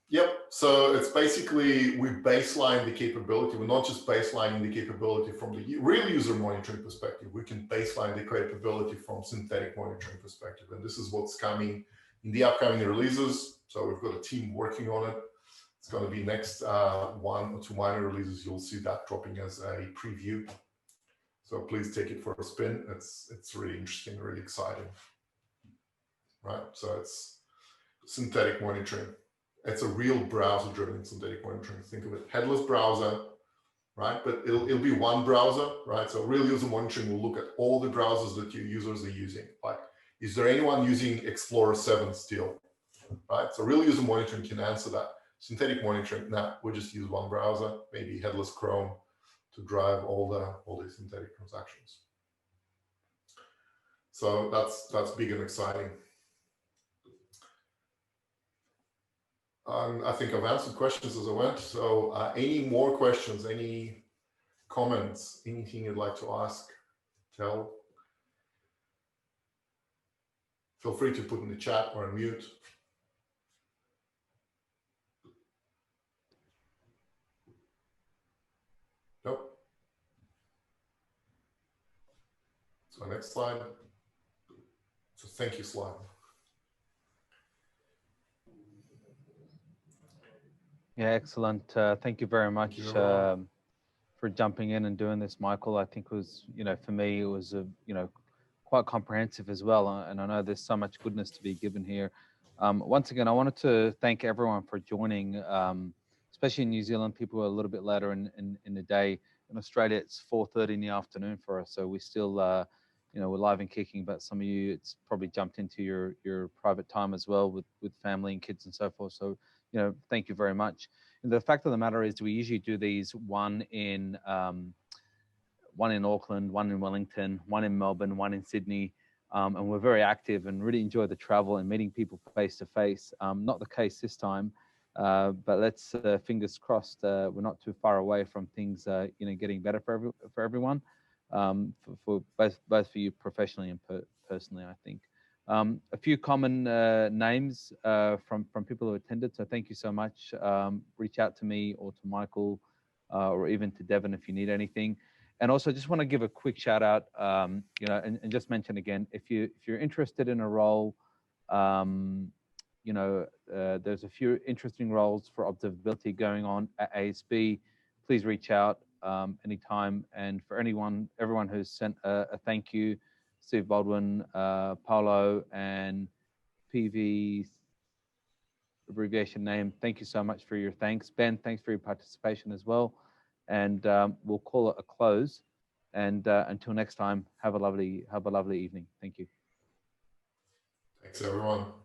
S3: Yep, so it's basically, we baseline the capability. We're not just baselining the capability from the real user monitoring perspective. We can baseline the capability from synthetic monitoring perspective. And this is what's coming in the upcoming releases. So we've got a team working on it. It's going to be next 1 or 2 minor releases. You'll see that dropping as a preview. So please take it for a spin. It's really interesting, really exciting, right? So it's synthetic monitoring. It's a real browser-driven synthetic monitoring. Think of it, headless browser, right? But it'll be one browser, right? So real user monitoring will look at all the browsers that your users are using. Like, is there anyone using Explorer 7 still, right? So real user monitoring can answer that. Synthetic monitoring, we'll just use one browser, maybe headless Chrome, to drive all the synthetic transactions. So that's big and exciting. I think I've answered questions as I went. So any more questions, any comments, anything you'd like to ask, tell? Feel free to put in the chat or unmute. Nope. So next slide. So thank you slide.
S1: Yeah, excellent. Thank you very much for jumping in and doing this, Michael. I think it was, for me, it was quite comprehensive as well. And I know there's so much goodness to be given here. Once again, I wanted to thank everyone for joining, especially in New Zealand. People are a little bit later in the day. In Australia, it's 4:30 in the afternoon for us, so we still, we're live and kicking. But some of you, it's probably jumped into your private time as well with family and kids and so forth. So, thank you very much. And the fact of the matter is, we usually do these one in Auckland, one in Wellington, one in Melbourne, one in Sydney. And we're very active and really enjoy the travel and meeting people face to face. Not the case this time, but let's fingers crossed we're not too far away from things getting better for everyone, for both for you professionally and personally, I think. A few common names from people who attended, so thank you so much. Reach out to me or to Michael or even to Deven if you need anything. And also just want to give a quick shout out, and just mention again, if you're interested in a role, there's a few interesting roles for observability going on at ASB. Please reach out anytime. And for everyone who's sent a thank you, Steve Baldwin, Paolo, and PV abbreviation name, thank you so much for your thanks. Ben, thanks for your participation as well. And we'll call it a close. And until next time, have a lovely evening. Thank you.
S3: Thanks, everyone.